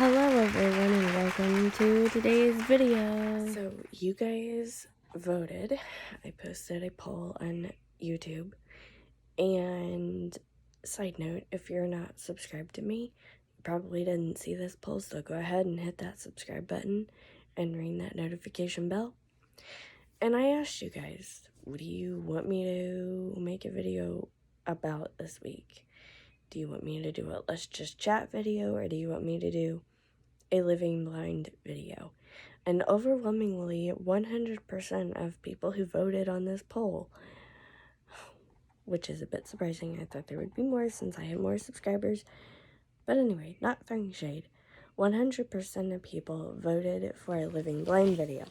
Hello everyone and welcome to today's video. So you guys voted. I posted a poll on YouTube, and side note, if you're not subscribed to me, you probably didn't see this poll, so go ahead and hit that subscribe button and ring that notification bell. And I asked you guys, what do you want me to make a video about this week? Do you want me to do a let's just chat video, or do you want me to do a living blind video? And overwhelmingly 100% of people who voted on this poll, which is a bit surprising. I thought there would be more since I have more subscribers, but anyway, not throwing shade, 100% of people voted for a living blind video.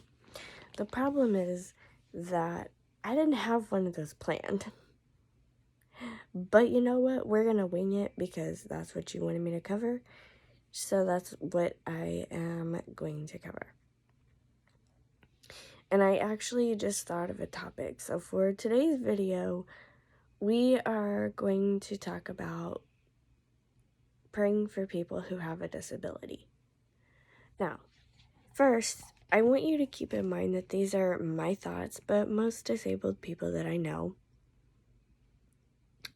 The problem is that I didn't have one of those planned, but you know what, we're gonna wing it because that's what you wanted me to cover. So that's what I am going to cover. And I actually just thought of a topic. So for today's video, we are going to talk about praying for people who have a disability. Now, first, I want you to keep in mind that these are my thoughts, but most disabled people that I know,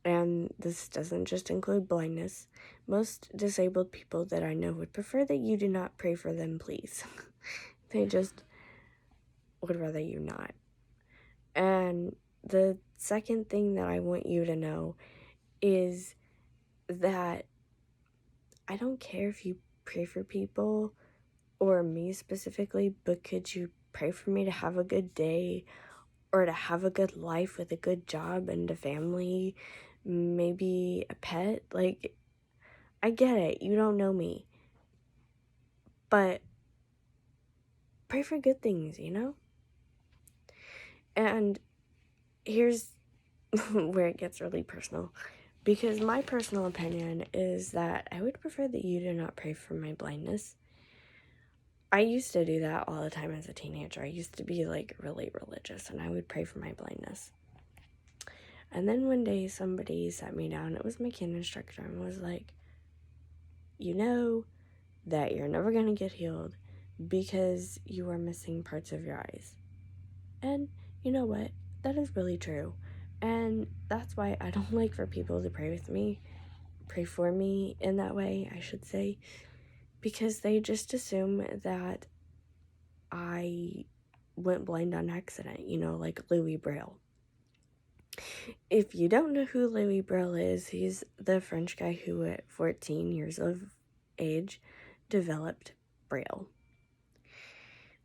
and this doesn't just include blindness, most disabled people that I know would prefer that you do not pray for them, please. They just would rather you not. And the second thing that I want you to know is that I don't care if you pray for people, or me specifically, but could you pray for me to have a good day, or to have a good life with a good job and a family, maybe a pet? Like, I get it, you don't know me, but pray for good things, you know? And here's where it gets really personal, because my personal opinion is that I would prefer that you do not pray for my blindness. I used to do that all the time as a teenager. I used to be like really religious, and I would pray for my blindness. And then one day somebody sat me down, it was my kin instructor, and was like, you know that you're never going to get healed because you are missing parts of your eyes. And you know what? That is really true. And that's why I don't like for people to pray for me in that way, I should say, because they just assume that I went blind on accident, you know, like Louis Braille. If you don't know who Louis Braille is, he's the French guy who at 14 years of age developed Braille,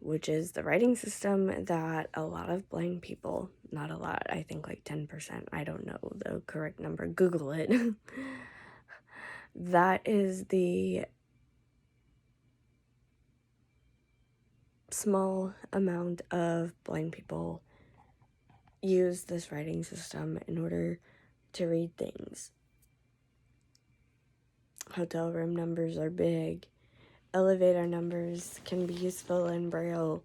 which is the writing system that a lot of blind people, not a lot, I think like 10%, I don't know the correct number, Google it, that is the small amount of blind people use this writing system in order to read things. Hotel room numbers are big. Elevator numbers can be useful in Braille.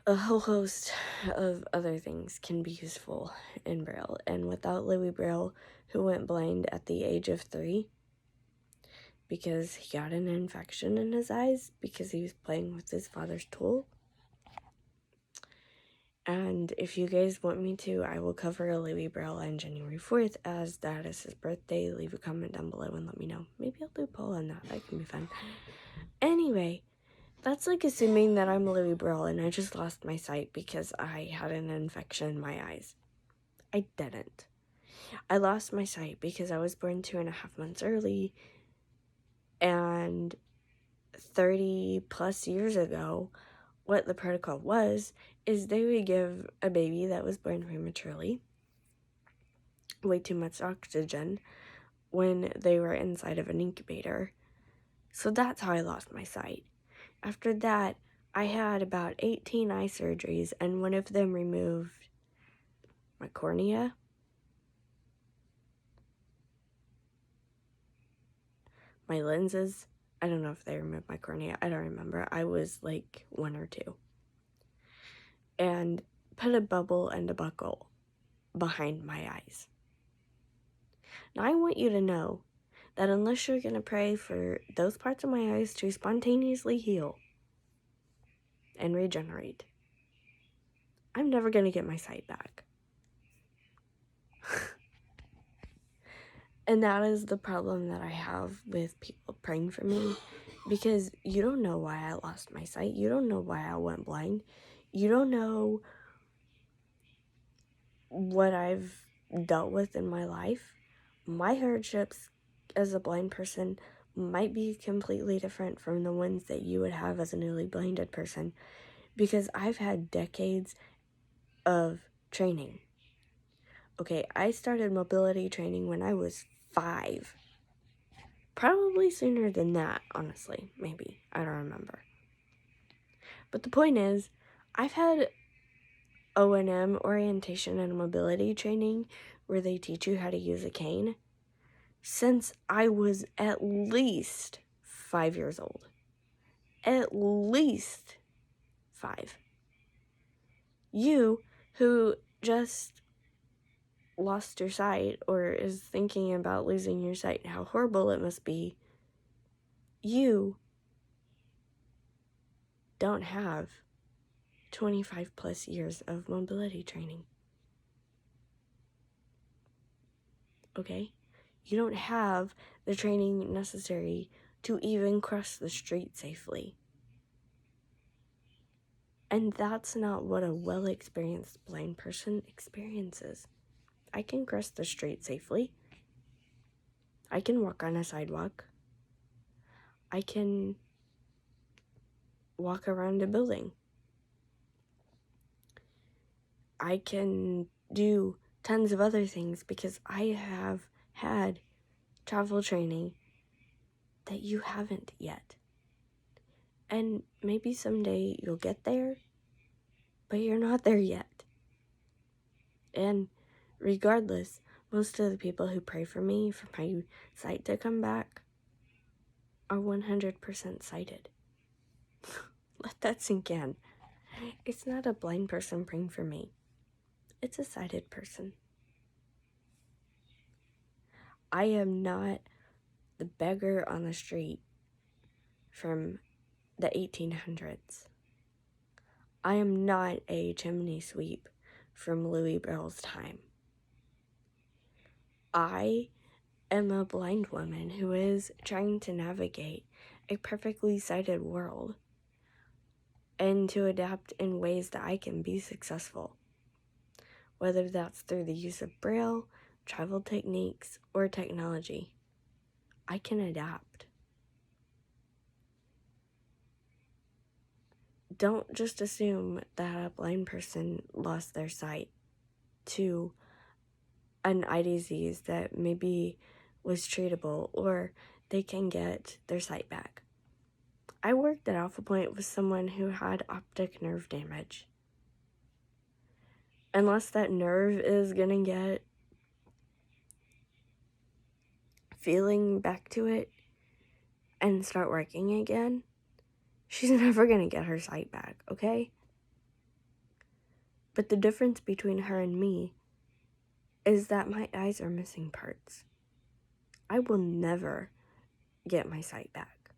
A whole host of other things can be useful in Braille. And without Louis Braille, who went blind at the age of 3 because he got an infection in his eyes because he was playing with his father's tool. And if you guys want me to, I will cover a Louis Braille on January 4th, as that is his birthday. Leave a comment down below and let me know. Maybe I'll do a poll on that. That can be fun. Anyway, that's like assuming that I'm Louis Braille and I just lost my sight because I had an infection in my eyes. I didn't. I lost my sight because I was born 2.5 months early, and 30 plus years ago, what the protocol was is they would give a baby that was born prematurely way too much oxygen when they were inside of an incubator. So that's how I lost my sight. After that, I had about 18 eye surgeries, and one of them removed my cornea, my lenses. I don't know if they removed my cornea. I don't remember. I was like 1 or 2. And put a bubble and a buckle behind my eyes. Now I want you to know that unless you're going to pray for those parts of my eyes to spontaneously heal and regenerate, I'm never going to get my sight back. And that is the problem that I have with people praying for me, because you don't know why I lost my sight. You don't know why I went blind. You don't know what I've dealt with in my life. My hardships as a blind person might be completely different from the ones that you would have as a newly blinded person, because I've had decades of training. Okay, I started mobility training when I was 5. Probably sooner than that, honestly. Maybe. I don't remember. But the point is, I've had O&M, orientation and mobility training, where they teach you how to use a cane, since I was at least 5 years old. At least 5. You, who just lost your sight or is thinking about losing your sight and how horrible it must be, you don't have 25 plus years of mobility training. Okay? You don't have the training necessary to even cross the street safely. And that's not what a well-experienced blind person experiences. I can cross the street safely. I can walk on a sidewalk. I can walk around a building. I can do tons of other things because I have had travel training that you haven't yet. And maybe someday you'll get there, but you're not there yet. And regardless, most of the people who pray for me for my sight to come back are 100% sighted. Let that sink in. It's not a blind person praying for me. It's a sighted person. I am not the beggar on the street from the 1800s. I am not a chimney sweep from Louis Braille's time. I am a blind woman who is trying to navigate a perfectly sighted world and to adapt in ways that I can be successful. Whether that's through the use of Braille, travel techniques, or technology, I can adapt. Don't just assume that a blind person lost their sight to an eye disease that maybe was treatable or they can get their sight back. I worked at Alpha Point with someone who had optic nerve damage. Unless that nerve is gonna get feeling back to it and start working again, she's never gonna get her sight back, okay? But the difference between her and me is that my eyes are missing parts. I will never get my sight back.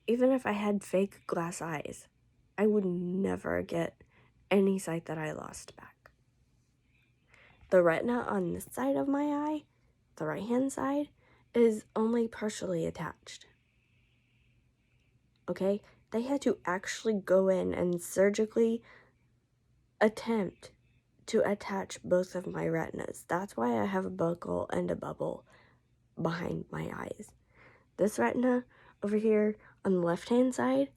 Even if I had fake glass eyes, I would never get any sight that I lost back. The retina on this side of my eye, the right-hand side, is only partially attached. Okay? They had to actually go in and surgically attempt to attach both of my retinas. That's why I have a buckle and a bubble behind my eyes. This retina over here on the left-hand side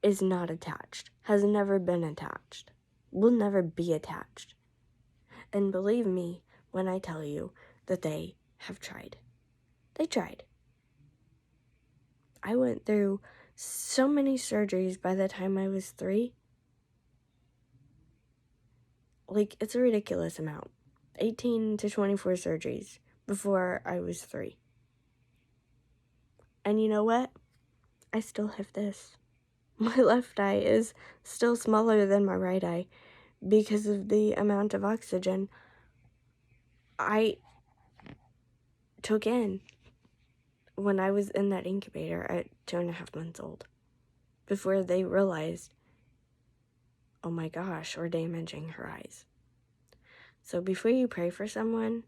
is not attached, has never been attached, will never be attached. And believe me when I tell you that they have tried. They tried. I went through so many surgeries by the time I was 3. Like, it's a ridiculous amount. 18 to 24 surgeries before I was 3. And you know what? I still have this. My left eye is still smaller than my right eye because of the amount of oxygen I took in when I was in that incubator at 2.5 months old, before they realized, oh my gosh, we're damaging her eyes. So before you pray for someone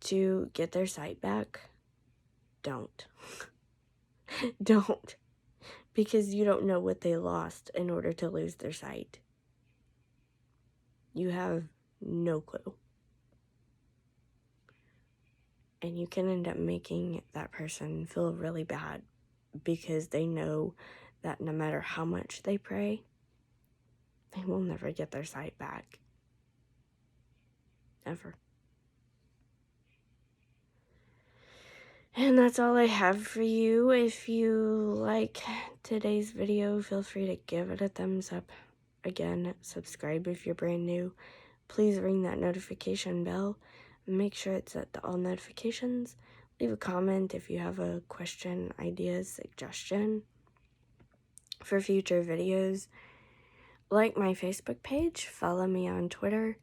to get their sight back, don't. Don't. Because you don't know what they lost in order to lose their sight. You have no clue. And you can end up making that person feel really bad because they know that no matter how much they pray, they will never get their sight back. Ever. And that's all I have for you. If you like today's video, feel free to give it a thumbs up. Again, subscribe if you're brand new. Please ring that notification bell. Make sure it's set to all notifications. Leave a comment if you have a question, ideas, suggestion for future videos. Like my Facebook page. Follow me on Twitter.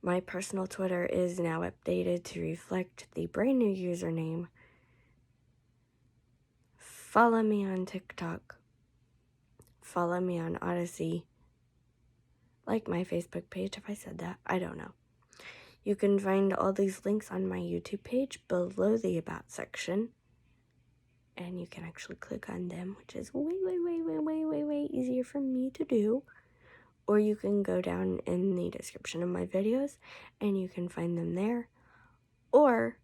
My personal Twitter is now updated to reflect the brand new username. Follow me on TikTok. Follow me on Odyssey. Like my Facebook page if I said that. I don't know. You can find all these links on my YouTube page below the About section. And you can actually click on them, which is way easier for me to do. Or you can go down in the description of my videos and you can find them there. Or,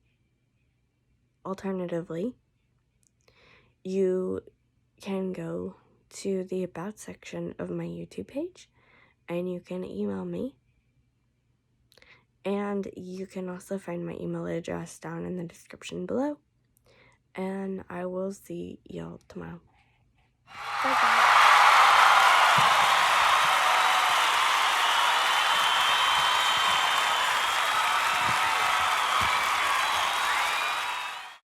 alternatively, you can go to the About section of my YouTube page and you can email me. And you can also find my email address down in the description below. And I will see y'all tomorrow. Bye-bye.